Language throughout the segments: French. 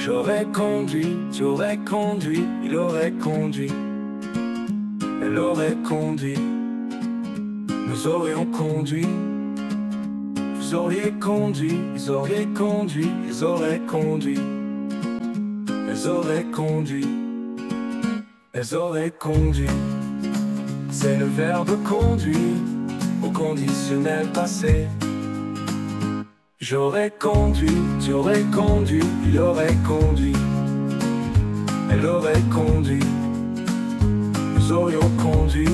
J'aurais conduit, tu aurais conduit, il aurait conduit, elle aurait conduit, nous aurions conduit, vous auriez conduit, ils auraient conduit, ils auraient conduit, elles auraient conduit, elles auraient conduit. C'est le verbe conduire au conditionnel passé. J'aurais conduit, tu aurais conduit, il aurait conduit, elle aurait conduit, nous aurions conduit,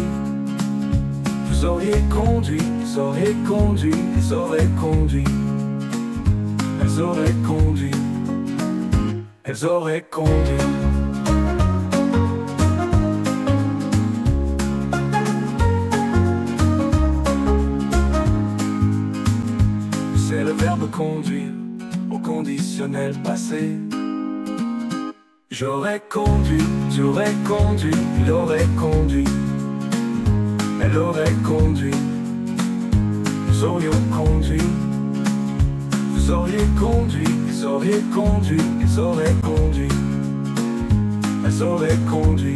vous auriez conduit, ils auraient conduit, ils auraient conduit, elles auraient conduit, elles auraient conduit. C'est le verbe conduire au conditionnel passé. J'aurais conduit, tu aurais conduit, il aurait conduit, elle aurait conduit, nous aurions conduit, vous auriez conduit, ils auraient conduit, ils auraient conduit, elles auraient conduit,